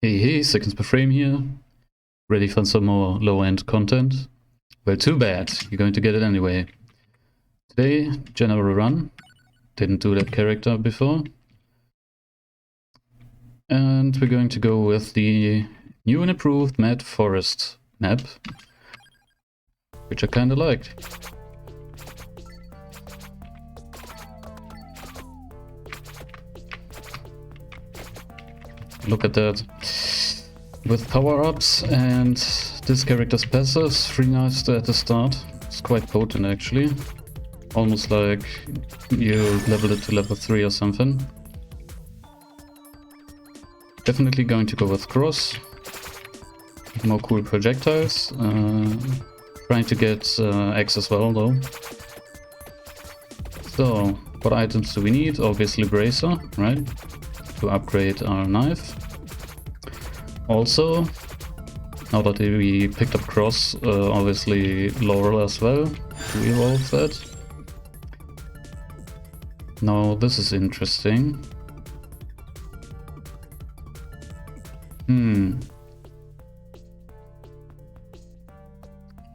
Hey, seconds per frame here. Ready for some more low-end content? Well, too bad. You're going to get it anyway. Today, Gennaro run. Didn't do that character before. And we're going to go with the new and improved Mad Forest map, which I kinda liked. Look at that. With power-ups and this character's passives, 3 knives at the start. It's quite potent actually. Almost like you level it to level 3 or something. Definitely going to go with cross. More cool projectiles. Trying to get X as well though. So, what items do we need? Obviously bracer, right? To upgrade our knife. Also, now that we picked up cross, obviously Laurel as well, to evolve that. Now this is interesting.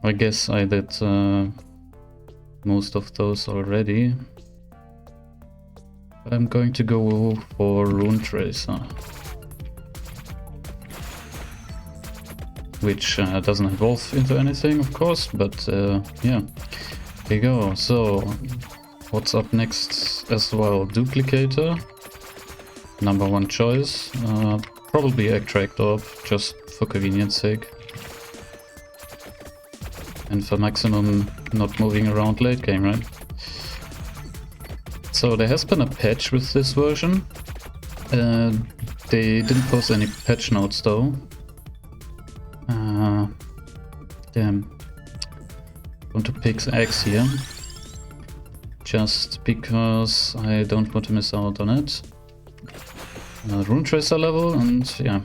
I guess I did most of those already. But I'm going to go for Rune Tracer. Which doesn't evolve into anything, of course, but yeah, there you go. So, what's up next as well? Duplicator, number 1 choice. Probably Extract Orb, just for convenience sake. And for maximum not moving around late game, right? So there has been a patch with this version. They didn't post any patch notes though. Damn. I want to pick X here. Just because I don't want to miss out on it. Rune Tracer level and yeah.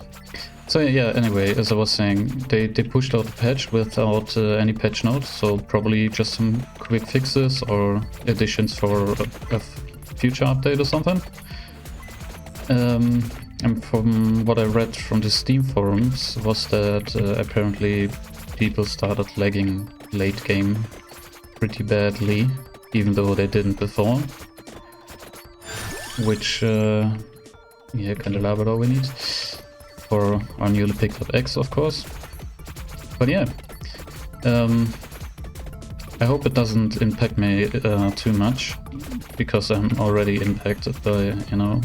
So yeah, anyway, as I was saying, they pushed out a patch without any patch notes, so probably just some quick fixes or additions for a future update or something. And from what I read from the Steam forums was that apparently people started lagging late game pretty badly, even though they didn't before. Which, yeah, kind of lab it all we need for our newly picked up X, of course. But yeah, I hope it doesn't impact me too much, because I'm already impacted by, you know,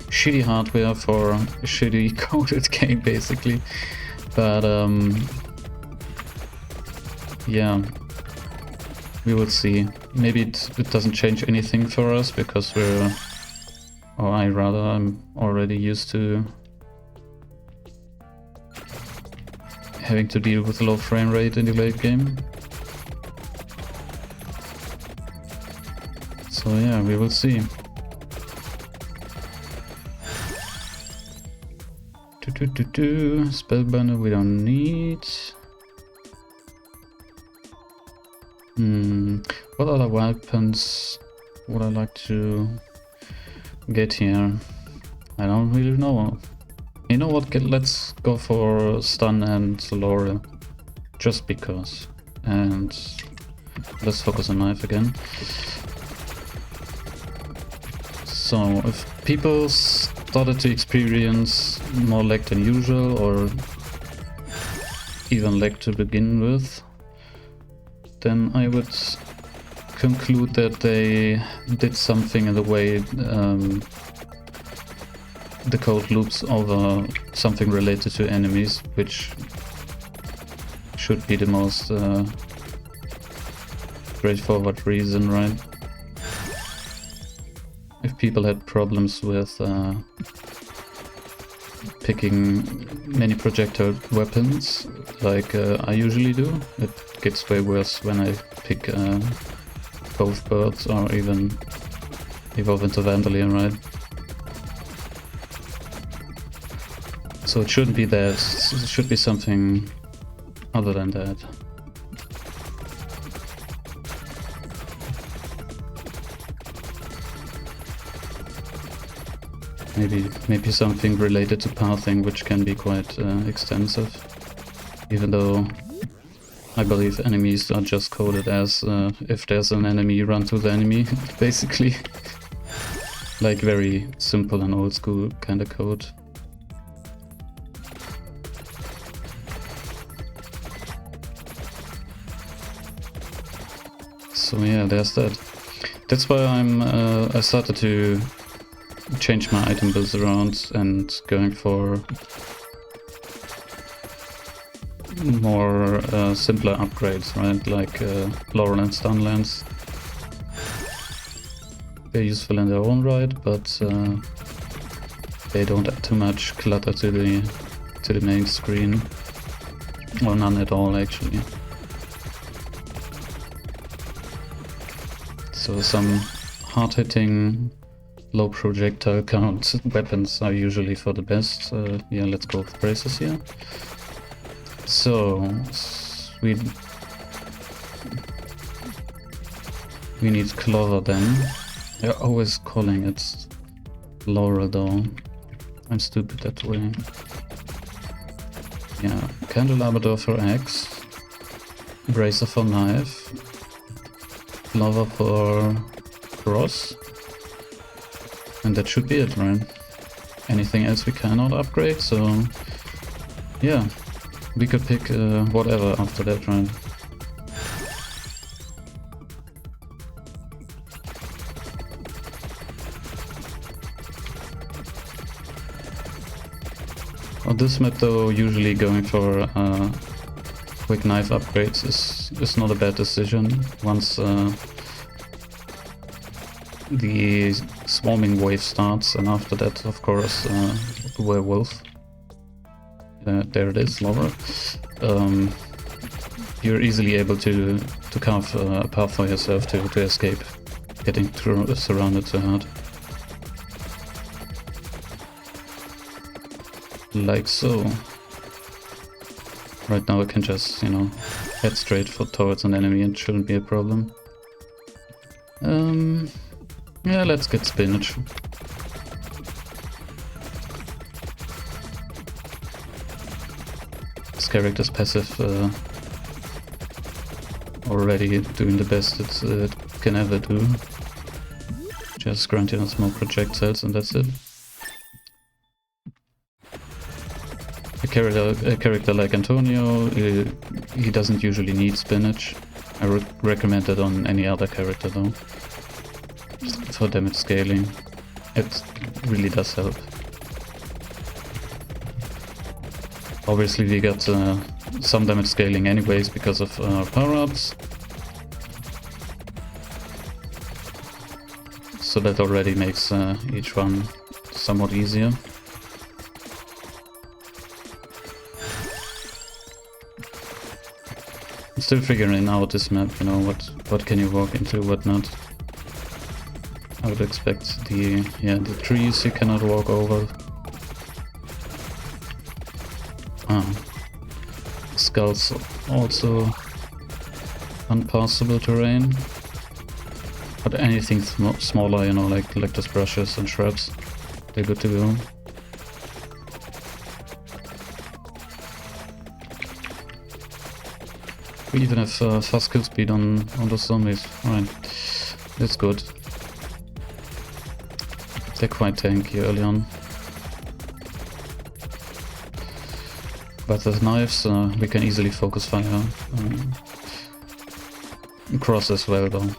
shitty hardware for a shitty coded game, basically. But yeah, we will see. Maybe it doesn't change anything for us, because we're, or I'm already used to having to deal with low frame rate in the late game. So yeah, we will see. Spellbinder we don't need. What other weapons would I like to get here? I don't really know. You know what, let's go for stun and Laurel. Just because. And let's focus on knife again. So, if people started to experience more lag than usual, or even lag to begin with, then I would conclude that they did something in the way the code loops over something related to enemies, which should be the most straightforward reason, right? If people had problems with picking many projectile weapons, like I usually do, it gets way worse when I pick both birds or even evolve into Vandalion, right? So it shouldn't be that, it should be something other than that. Maybe something related to pathing, which can be quite extensive. Even though I believe enemies are just coded as if there's an enemy, run to the enemy, basically. Like very simple and old school kind of code. So yeah, there's that. That's why I started to change my item builds around and going for more simpler upgrades, right? Like Laurel and Clock Lancet. They're useful in their own right, but they don't add too much clutter to the main screen, or none at all actually. So some hard-hitting, low projectile count weapons are usually for the best. Yeah, let's go with braces here. So we need Clover then. They're always calling it Laurel though. I'm stupid that way. Yeah, Candelabra door for axe, Bracer for knife, Clover for cross, and that should be it, right? Anything else we cannot upgrade, so yeah, we could pick whatever after that, right? On this map though, usually going for quick knife upgrades is not a bad decision once the swarming wave starts, and after that of course the werewolf. There it is, Laura. You're easily able to carve a path for yourself to escape getting surrounded so hard. Like so. Right now I can just, you know, head straight towards an enemy and it shouldn't be a problem. Yeah, let's get spinach. This character's passive already doing the best it can ever do. Just granting us more projectiles and that's it. A character like Antonio, he doesn't usually need spinach. I would recommend it on any other character though. For damage scaling, it really does help. Obviously we got some damage scaling anyways because of power-ups. So that already makes each one somewhat easier. I'm still figuring out this map, you know, what can you walk into, what not. I would expect the trees you cannot walk over. Skulls also unpassable terrain. But anything smaller, you know, like cactus brushes and shrubs, they're good to go. We even have fast kill speed on those zombies. Alright, that's good. They're quite tanky early on. But with knives we can easily focus fire. Cross as well though.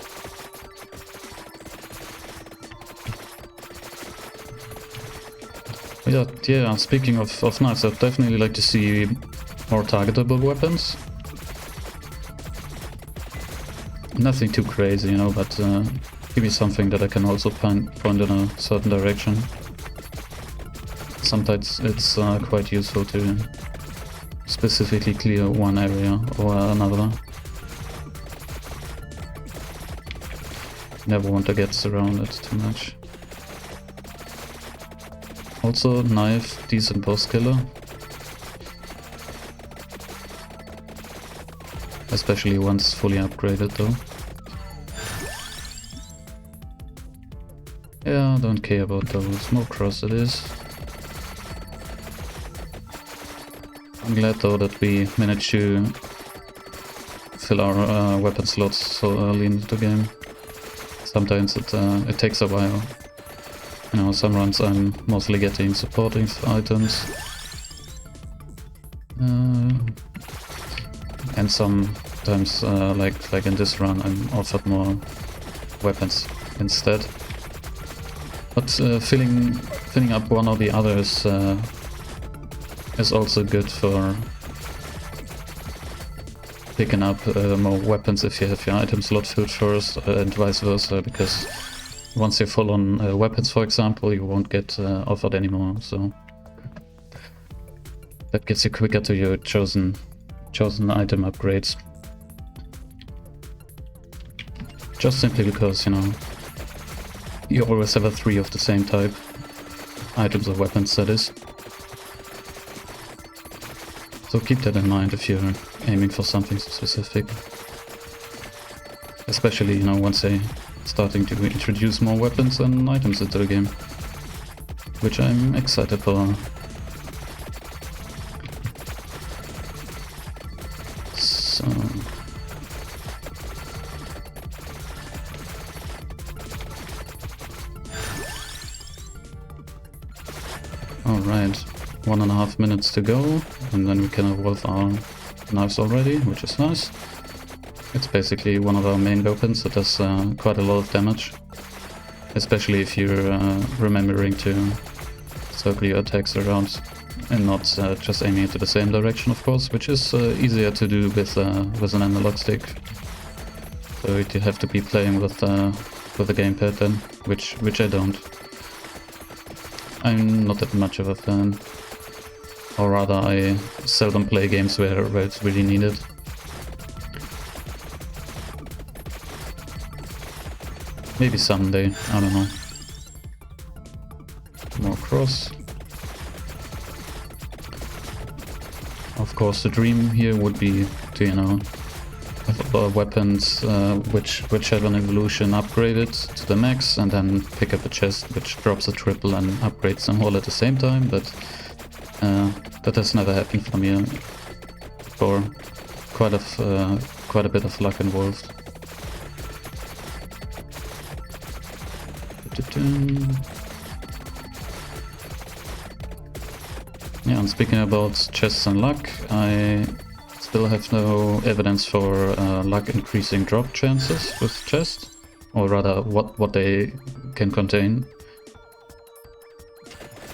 Yeah, speaking of knives, I'd definitely like to see more targetable weapons. Nothing too crazy, you know, but give me something that I can also point in a certain direction. Sometimes it's quite useful to specifically clear one area or another. Never want to get surrounded too much. Also, knife, decent boss killer. Especially once fully upgraded though. Yeah, I don't care about those. More cross it is. I'm glad though that we managed to fill our weapon slots so early into the game. Sometimes it takes a while. You know, some runs I'm mostly getting supporting items. And sometimes, like in this run, I'm offered more weapons instead. But filling up one or the other is also good for picking up more weapons if you have your item slot filled first, and vice versa, because once you're full on weapons, for example, you won't get offered anymore, so that gets you quicker to your chosen item upgrades. Just simply because, you know, you always have a 3 of the same type. Items or weapons, that is. So keep that in mind if you're aiming for something specific. Especially, you know, once they starting to introduce more weapons and items into the game. Which I'm excited for. So... Alright, 1.5 minutes to go, and then we can evolve our knives already, which is nice. It's basically one of our main weapons that does quite a lot of damage. Especially if you're remembering to circle your attacks around and not just aiming into the same direction, of course, which is easier to do with an analog stick. So you have to be playing with the gamepad then, which I don't. I'm not that much of a fan, or rather I seldom play games where it's really needed. Maybe someday, I don't know. More cross. Of course the dream here would be to, you know, have weapons which have an evolution upgraded to the max, and then pick up a chest which drops a triple and upgrades them all at the same time, but that has never happened for me. For quite a bit of luck involved. Yeah, and speaking about chests and luck, I still have no evidence for luck increasing drop chances with chests, or rather what they can contain.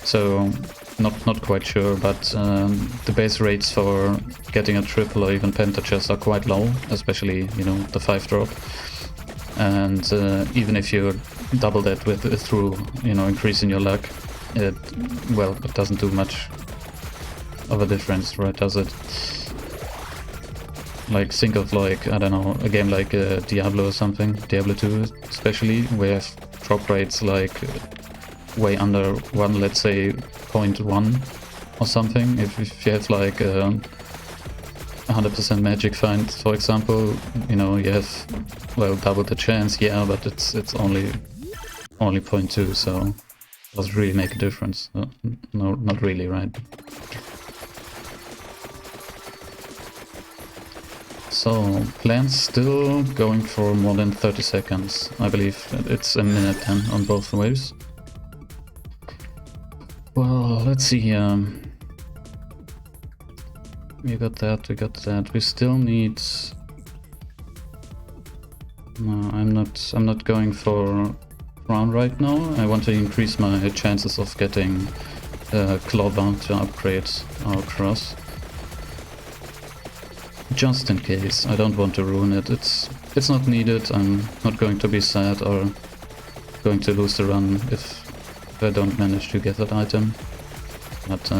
So not quite sure, but the base rates for getting a triple or even penta chest are quite low, especially, you know, the 5 drop. And even if you double that through, you know, increasing your luck, it doesn't do much of a difference, right? Does it? Like, think of, like, I don't know, a game like Diablo or something, Diablo 2 especially, where you have drop rates like way under 1, let's say 0.1 or something. If you have like 100% magic find, for example, you know, you have, well, double the chance, yeah, but it's only 0.2, so does it really make a difference? No, not really, right? So, plans still going for more than 30 seconds. I believe it's a minute then on both waves. Well, let's see here. We got that. We still need... No, I'm not going for Crown right now. I want to increase my chances of getting Clover to upgrade our cross. Just in case. I don't want to ruin it. It's not needed. I'm not going to be sad or going to lose the run if I don't manage to get that item. But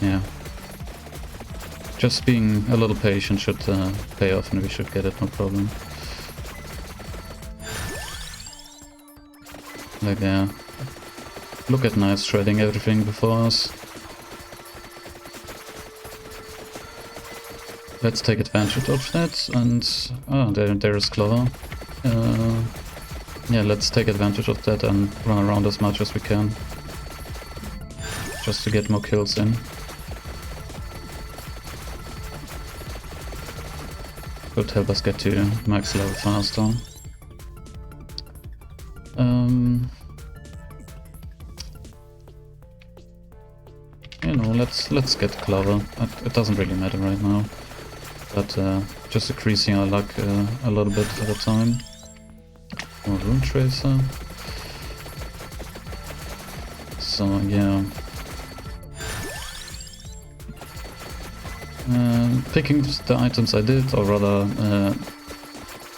yeah. Just being a little patient should pay off, and we should get it, no problem. Like, yeah. Look at Knives shredding everything before us. Let's take advantage of that, and... oh, there is Clover. yeah, let's take advantage of that and run around as much as we can. Just to get more kills in. Could help us get to max level faster. You know, let's get clever. It doesn't really matter right now, but just increasing our luck a little bit at a time. More Rune Tracer. So yeah, picking the items I did, or rather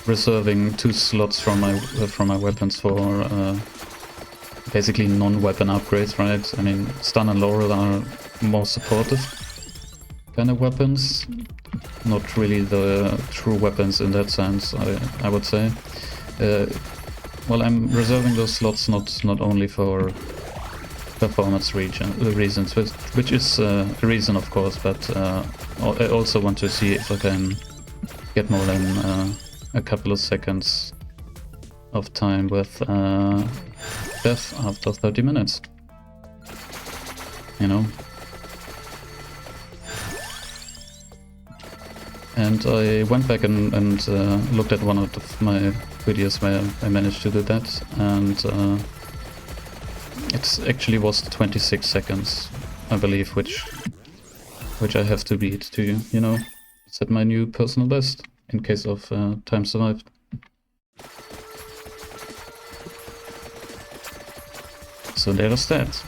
reserving 2 slots from my weapons for basically non-weapon upgrades, right? I mean, Stun and Laurel are more supportive kind of weapons, not really the true weapons in that sense, I would say. Well, I'm reserving those slots not only for performance reasons, which is a reason, of course, but I also want to see if I can get more than a couple of seconds of time with death after 30 minutes. You know? And I went back and looked at one of my videos where I managed to do that, and it actually was 26 seconds, I believe, which I have to beat to, you know, set my new personal best in case of time survived. So there's that.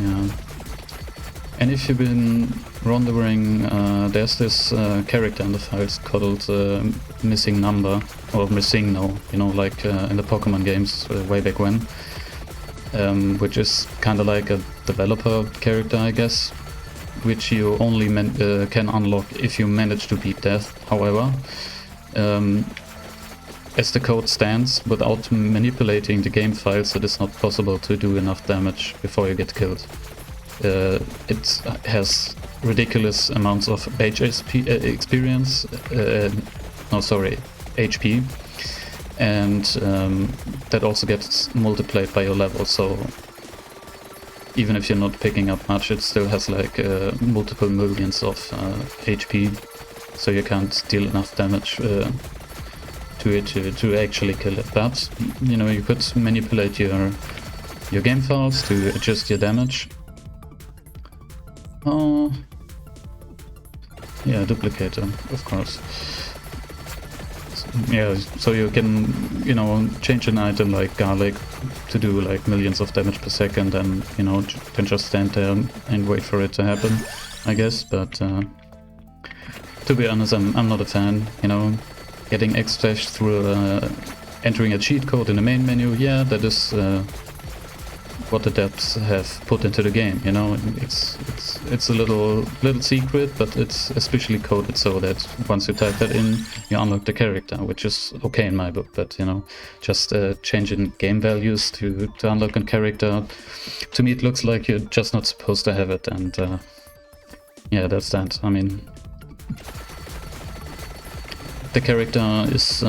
Yeah. And if you've been wondering, there's this character in the files called Missing Number, or Missing No, you know, like in the Pokemon games way back when, which is kind of like a developer character, I guess, which you only can unlock if you manage to beat death. However, as the code stands, without manipulating the game files, it is not possible to do enough damage before you get killed. It has ridiculous amounts of HP experience, no sorry, HP, and that also gets multiplied by your level, so even if you're not picking up much, it still has like multiple millions of HP, so you can't deal enough damage to it to actually kill it. But you know, you could manipulate your game files to adjust your damage. Oh, yeah, duplicator, of course. Yeah, so you can, you know, change an item like garlic to do like millions of damage per second, and you know, can just stand there and wait for it to happen, I guess. But to be honest, I'm not a fan. You know, getting X-Dash through entering a cheat code in the main menu, yeah, that is what the devs have put into the game. You know, it's a little secret, but it's especially coded so that once you type that in, you unlock the character, which is okay in my book. But you know, just changing game values to unlock a character, to me it looks like you're just not supposed to have it. And yeah, that's that. I mean, the character is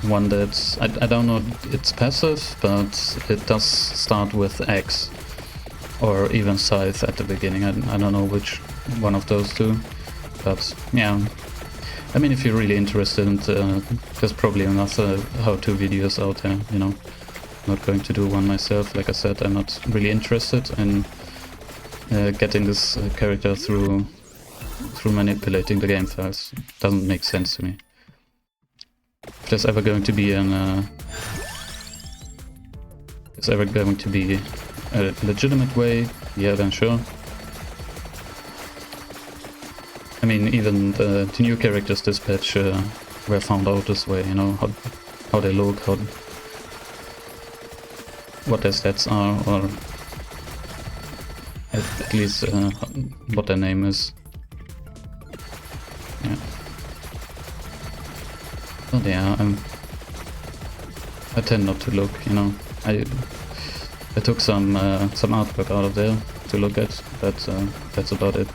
one that I don't know it's passive, but it does start with X or even Scythe at the beginning. I don't know which one of those two, but yeah, I mean, if you're really interested, there's probably enough how-to videos out there, you know. I'm not going to do one myself. Like I said, I'm not really interested in getting this character through manipulating the game files. Doesn't make sense to me. If there's ever going to be a legitimate way, yeah, then sure. I mean, even the new characters this patch were found out this way, you know, how they look, what their stats are, or at least what their name is. Yeah. But yeah, I tend not to look, you know. I took some artwork out of there to look at, but that's about it.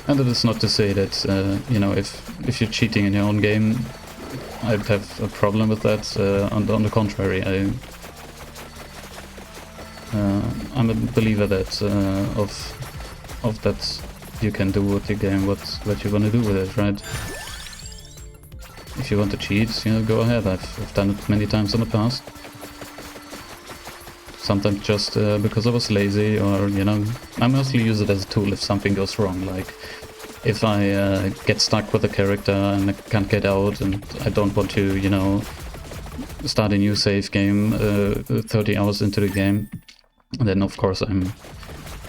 And that is not to say that, you know, if you're cheating in your own game, I'd have a problem with that. On the contrary, I'm a believer that of that you can do with your game what you want to do with it, right? If you want to cheat, you know, go ahead. I've done it many times in the past. Sometimes just because I was lazy, or, you know, I mostly use it as a tool if something goes wrong. Like, if I get stuck with a character and I can't get out and I don't want to, you know, start a new save game 30 hours into the game, then of course I'm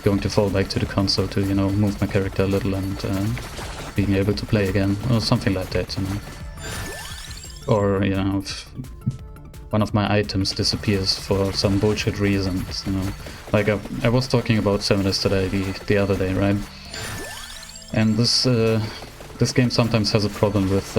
going to fall back to the console to, you know, move my character a little and being able to play again, or something like that, you know. Or, you know, if one of my items disappears for some bullshit reasons, you know. Like I was talking about Seminus today, the other day, right? And this game sometimes has a problem with,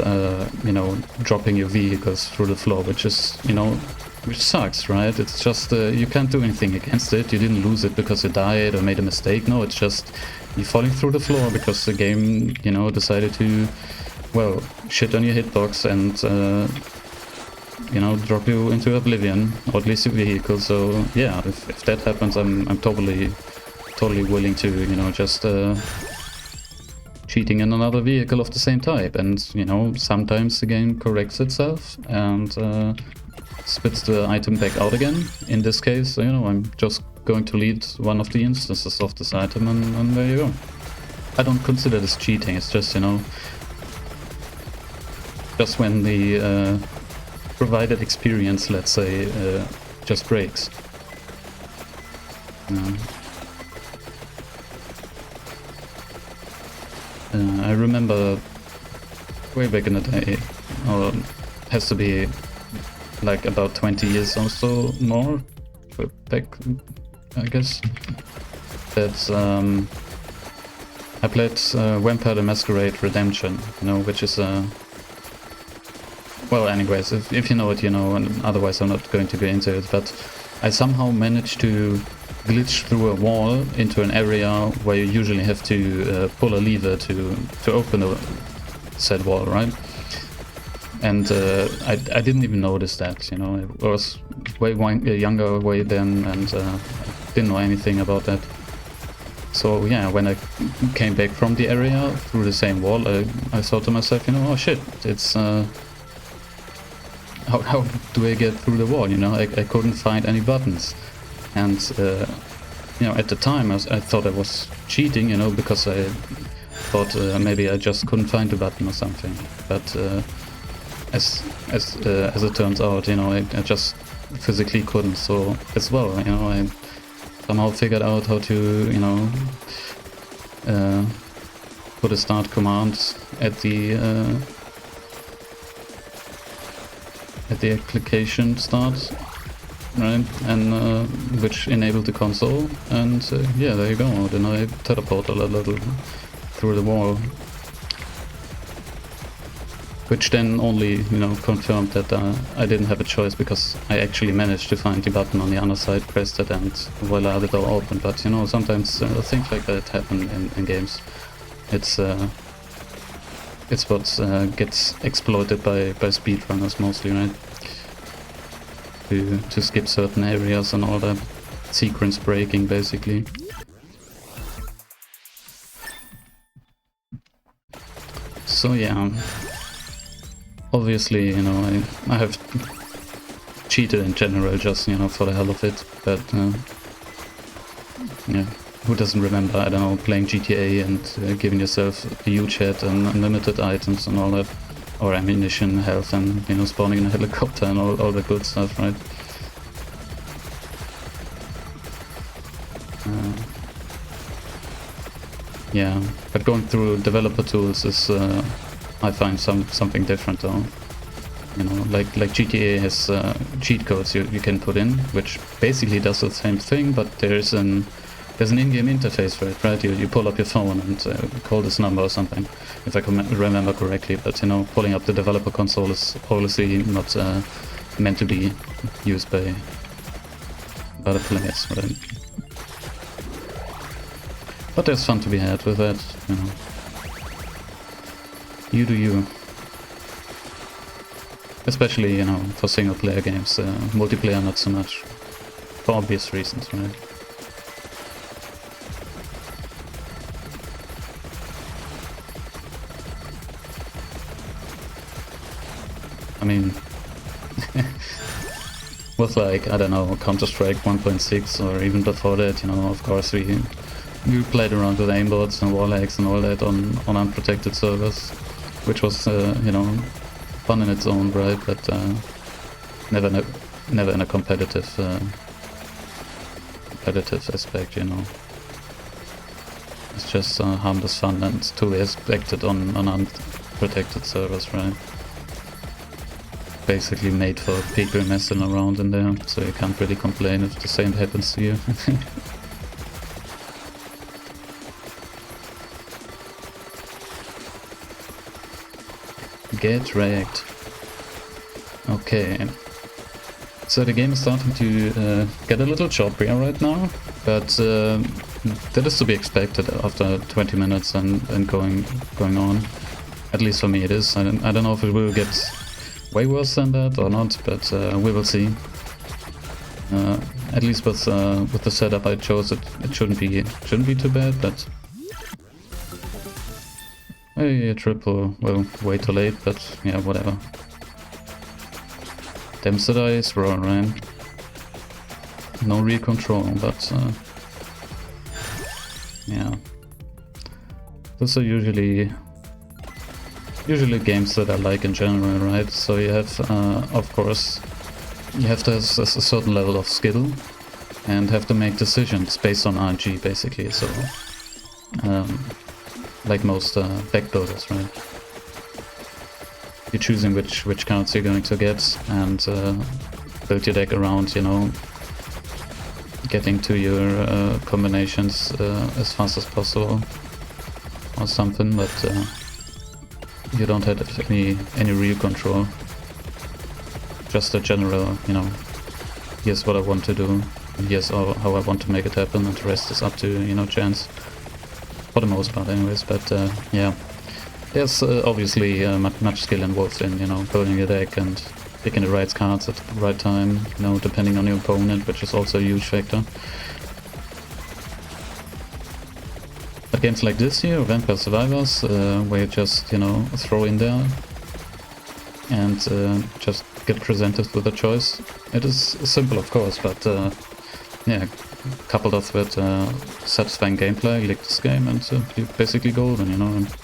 you know, dropping your vehicles through the floor, which is, you know, which sucks, right? It's just, you can't do anything against it. You didn't lose it because you died or made a mistake. No, it's just you falling through the floor because the game, you know, decided to, well, shit on your hitbox and, you know, drop you into oblivion, or at least your vehicle. So yeah, if that happens, I'm totally willing to, you know, just cheating in another vehicle of the same type. And, you know, sometimes the game corrects itself and spits the item back out again. In this case, you know, I'm just going to lead one of the instances of this item, and there you go. I don't consider this cheating. It's just, you know, just when the provided experience, let's say, just breaks. I remember way back in the day, or has to be like about 20 years or so more back, I guess, that I played Vampire the Masquerade Redemption, you know, which is well, anyways, if you know it, you know, and otherwise I'm not going to go into it, but I somehow managed to glitch through a wall into an area where you usually have to pull a lever to open a said wall, right? And I didn't even notice that, you know. I was way younger way then, and didn't know anything about that. So yeah, when I came back from the area through the same wall, I thought to myself, you know, oh shit, it's how do I get through the wall, you know? I couldn't find any buttons. And, you know, at the time I thought I was cheating, you know, because I thought maybe I just couldn't find the button or something. But as it turns out, you know, I just physically couldn't. So as well, you know, I somehow figured out how to, you know, put a start command at the application start, right, and which enabled the console, and yeah, there you go. Then I teleported a little through the wall, which then only, you know, confirmed that I didn't have a choice, because I actually managed to find the button on the other side, pressed it, and voila, the door opened. But, you know, sometimes things like that happen in games. It's what gets exploited by speedrunners mostly, right? To skip certain areas and all that. Sequence breaking, basically. So yeah, obviously, you know, I have cheated in general, just, you know, for the hell of it, but yeah, who doesn't remember, I don't know, playing GTA and giving yourself a huge head and unlimited items and all that, or ammunition, health, and, you know, spawning in a helicopter and all the good stuff, right? Yeah, but going through developer tools is, I find something different though. You know, like GTA has cheat codes you can put in, which basically does the same thing, but there's an in-game interface for it, right? You pull up your phone and call this number or something, if I can remember correctly. But, you know, pulling up the developer console is obviously not meant to be used by the players, right? But there's fun to be had with that, you know. You do you. Especially, you know, for single player games, multiplayer not so much. For obvious reasons, right? I mean, with like, I don't know, Counter-Strike 1.6 or even before that, you know, of course we played around with aimbots and wall hacks and all that on unprotected servers, which was, you know, fun in its own right, but never in a competitive aspect, you know. It's just harmless fun and to be expected on unprotected servers, right? Basically made for people messing around in there, so you can't really complain if the same happens to you. Get wrecked. Okay. So the game is starting to get a little choppier right now, but that is to be expected after 20 minutes and going on. At least for me it is. I don't know if it will get way worse than that or not, but we will see. At least with the setup I chose, it shouldn't be too bad. But a triple, well, way too late. But yeah, whatever. Damns the dice roll, right? No real control, but yeah. Those are usually games that I like in general, right? So you have, of course, you have to have a certain level of skill and have to make decisions based on RNG, basically. So, like most backbuilders, right? You're choosing which cards you're going to get and build your deck around, you know, getting to your combinations as fast as possible or something, but you don't have any real control. Just a general, you know, here's what I want to do, here's how I want to make it happen, and the rest is up to, you know, chance. For the most part anyways, but yeah. There's obviously much skill involved in, you know, building your deck and picking the right cards at the right time, you know, depending on your opponent, which is also a huge factor. But games like this here, Vampire Survivors, where you just, you know, throw in there and just get presented with a choice. It is simple, of course, but yeah, coupled up with satisfying gameplay, you like this game and you're basically golden, you know, and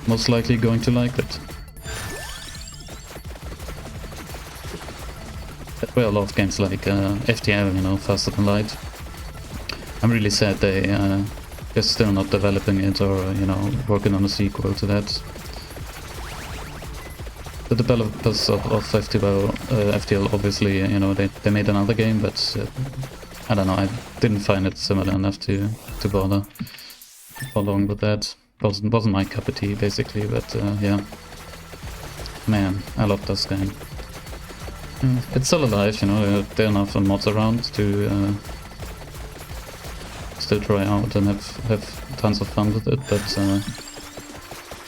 most likely going to like it. That's why I love games like FTL, you know, Faster Than Light. I'm really sad they're still not developing it or, you know, working on a sequel to that. The developers of FTL obviously, you know, they made another game, but I don't know, I didn't find it similar enough to bother following with that. Wasn't my cup of tea, basically, but yeah. Man, I love this game. It's still alive, you know, there are enough mods around to still try out and have tons of fun with it, but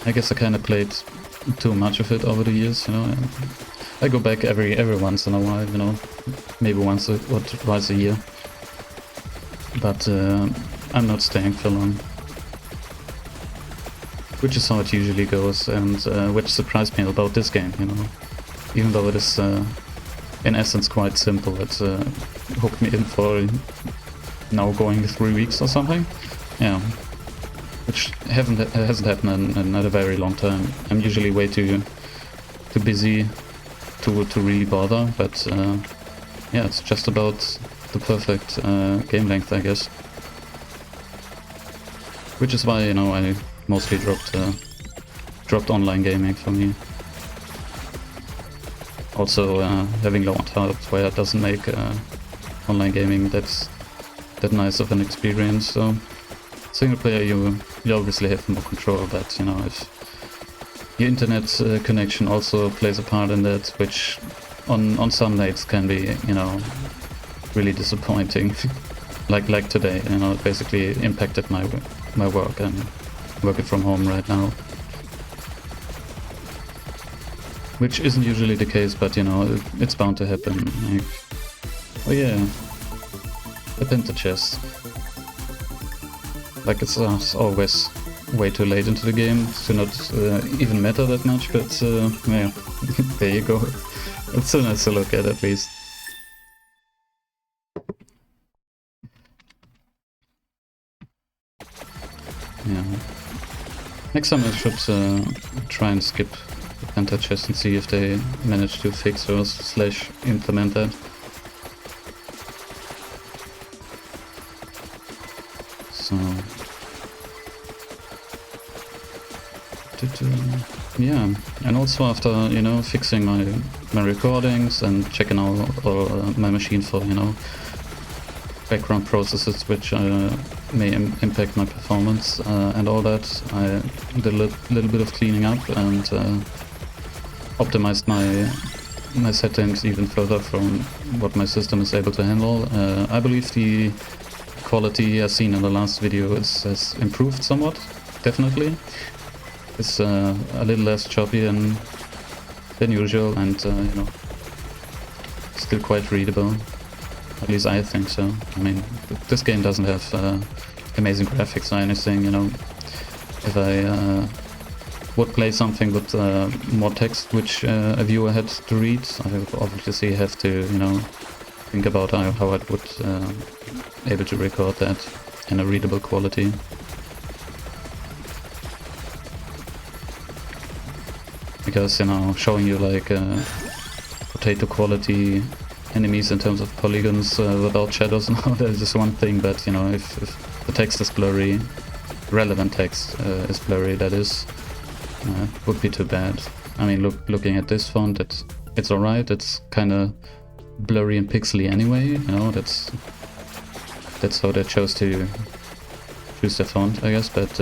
I guess I kind of played too much of it over the years, you know. I go back every once in a while, you know, maybe once or twice a year, but I'm not staying for long. Which is how it usually goes, and which surprised me about this game, you know. Even though it is in essence quite simple, it hooked me in for now going 3 weeks or something. Yeah, which hasn't happened in a very long time. I'm usually way too busy to really bother, but yeah, it's just about the perfect game length, I guess. Which is why, you know, I mostly dropped online gaming for me. Also, having lowered hardware doesn't make online gaming that nice of an experience. So, single player, you obviously have more control, but you know, if your internet connection also plays a part in that, which on some nights can be, you know, really disappointing. like today, you know, it basically impacted my work and working from home right now. which isn't usually the case, but you know, it's bound to happen. Like, oh yeah, a penta chest. Like it's always way too late into the game to not even matter that much, but yeah, there you go. It's so nice to look at least. Yeah. Next time I should try and skip the penta chest and see if they manage to fix or slash implement that. So yeah, and also after, you know, fixing my recordings and checking out my machine for, you know, background processes which may impact my performance and all that, I did a little bit of cleaning up and optimized my settings even further from what my system is able to handle. I believe the quality as seen in the last video has improved somewhat, definitely. It's a little less choppy than usual, and you know, still quite readable. At least I think so. I mean, this game doesn't have amazing graphics or anything, you know. If I would play something with more text which a viewer had to read, I would obviously have to, you know, think about how I would able to record that in a readable quality. Because, you know, showing you like potato quality enemies in terms of polygons without shadows and all that is just one thing, but you know, if the text is blurry, relevant text is blurry, that is, would be too bad. I mean, looking at this font, it's alright, it's kind of blurry and pixely anyway, you know, that's how they chose to choose the font, I guess, but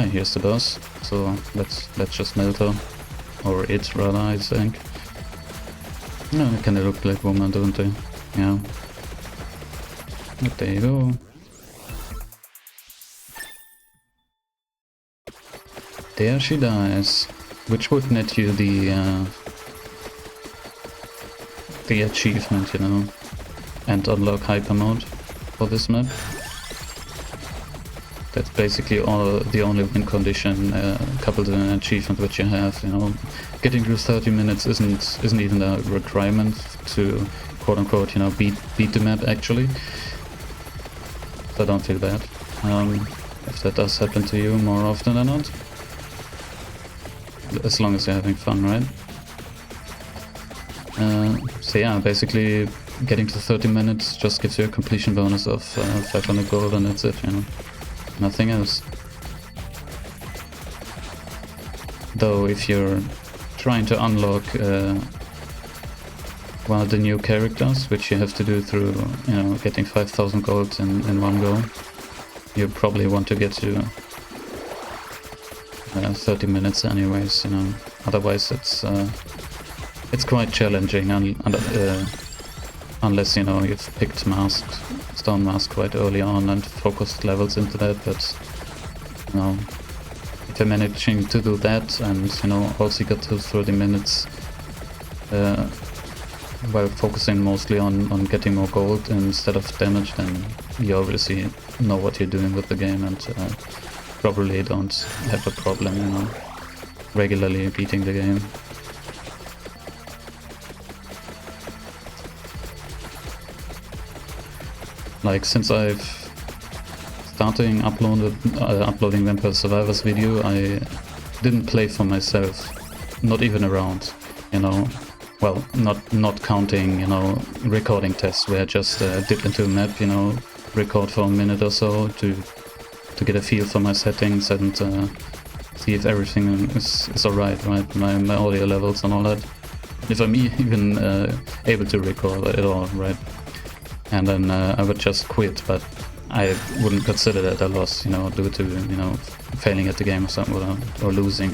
here's the boss, so let's just melt her, or it rather, I think. No, they kinda look like woman, don't they? Yeah. But there you go. There she dies, which would net you the achievement, you know, and unlock hyper mode for this map. That's basically the only win condition coupled with an achievement which you have, you know. Getting through 30 minutes isn't even a requirement to quote unquote, you know, beat the map actually. So don't feel bad if that does happen to you more often than not. As long as you're having fun, right? So yeah, basically getting to 30 minutes just gives you a completion bonus of 500 gold, and that's it, you know. Nothing else. Though if you're trying to unlock one of the new characters, which you have to do through, you know, getting 5,000 gold in one go, you probably want to get to 30 minutes anyways, you know. Otherwise it's quite challenging unless, you know, you've picked Stone Mask quite early on and focused levels into that, but you know, if you're managing to do that and, you know, also get to 30 minutes while focusing mostly on getting more gold instead of damage, then you obviously know what you're doing with the game and probably don't have a problem, you know, regularly beating the game. Like, since I've starting uploading Vampire Survivors video, I didn't play for myself, not even around, you know. Well, not counting, you know, recording tests where I just dip into a map, you know, record for a minute or so to get a feel for my settings and see if everything is alright, right? My audio levels and all that. If I'm even able to record at all, right? And then I would just quit, but I wouldn't consider that a loss, you know, due to, you know, failing at the game or something, or losing.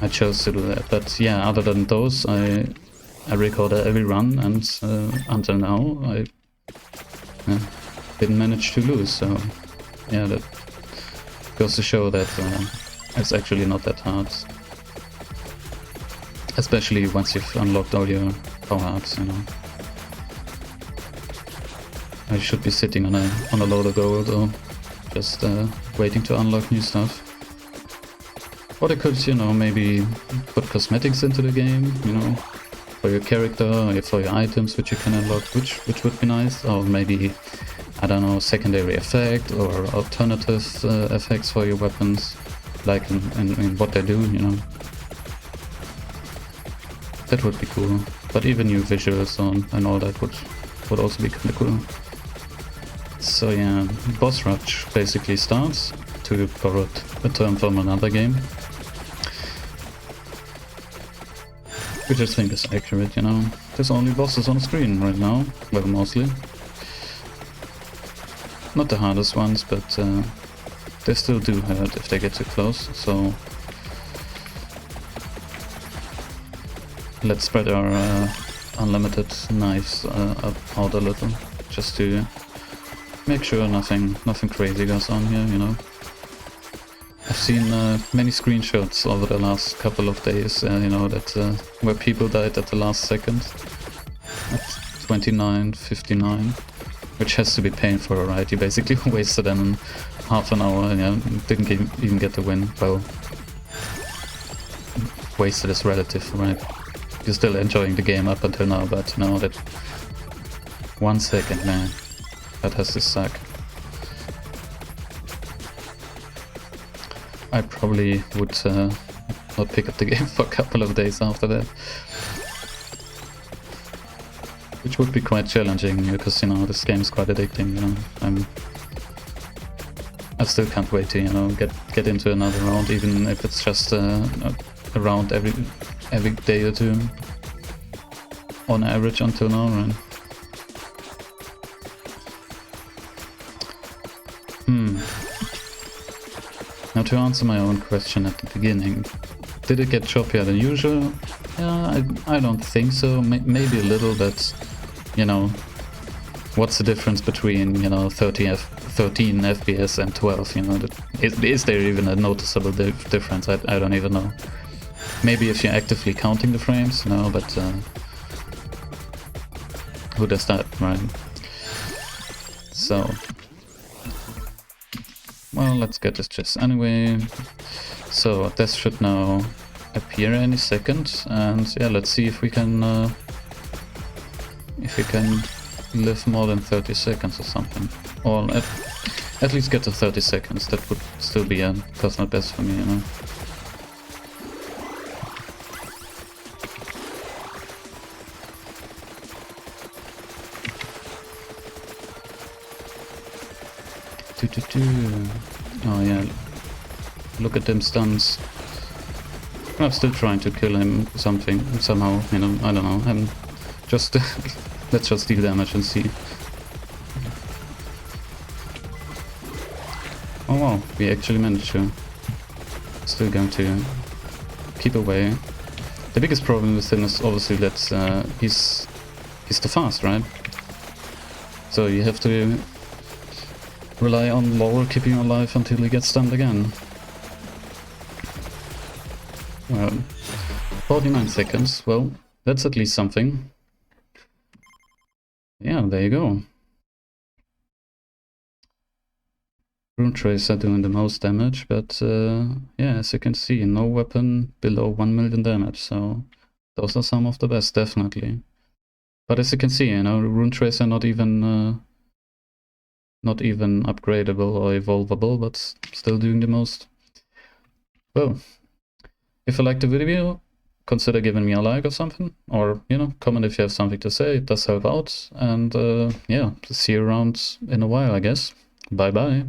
I chose to do that, but yeah, other than those, I recorded every run, and until now I didn't manage to lose, so yeah, that goes to show that it's actually not that hard. Especially once you've unlocked all your power-ups, you know. I should be sitting on a load of gold, or just waiting to unlock new stuff. Or they could, you know, maybe put cosmetics into the game, you know, for your character, or for your items which you can unlock, which would be nice. Or maybe, I don't know, secondary effect or alternative effects for your weapons, like in what they do, you know. That would be cool. But even new visuals and all that would also be kind of cool. So yeah, boss rush basically starts, to borrow a term from another game. Which I think is accurate, you know. There's only bosses on screen right now, well, mostly. Not the hardest ones, but they still do hurt if they get too close, so... Let's spread our unlimited knives out a little, just to make sure nothing crazy goes on here, you know. I've seen many screenshots over the last couple of days, you know, that where people died at the last second, at 29:59, which has to be painful, right? You basically wasted them half an hour, and yeah, didn't even get the win. Well, wasted is relative, right? You're still enjoying the game up until now, but you know that 1 second, man, that has to suck. I probably would not pick up the game for a couple of days after that. Which would be quite challenging, because, you know, this game is quite addicting, you know. I still can't wait to, you know, get into another round, even if it's just a round every day or two. On average until now, right? Now, to answer my own question at the beginning, did it get choppier than usual? Yeah, I don't think so. Maybe a little, but, you know, what's the difference between, you know, 13 FPS and 12, you know? Is there even a noticeable difference? I don't even know. Maybe if you're actively counting the frames, you know, but who does that, right? So... Well, let's get this chest anyway. So this should now appear any second, and yeah, let's see if we can live more than 30 seconds or something, or at least get to 30 seconds. That would still be a personal best for me, you know. Oh yeah, look at them stuns. I'm still trying to kill him somehow, you know, I don't know. I'm just let's just deal damage and see. Oh wow, we actually managed to. Still going to keep away. The biggest problem with him is obviously that he's too fast, right? So you have to rely on Laurel keeping you alive until he gets stunned again. Well, 49 seconds, well, that's at least something. Yeah, there you go. Rune Tracer doing the most damage, but yeah, as you can see, no weapon below 1 million damage, so those are some of the best, definitely. But as you can see, you know, Rune Tracer not even upgradable or evolvable, but still doing the most. Well, if you liked the video, consider giving me a like or something, or, you know, comment if you have something to say. It does help out, and yeah, see you around in a while, I guess. Bye bye.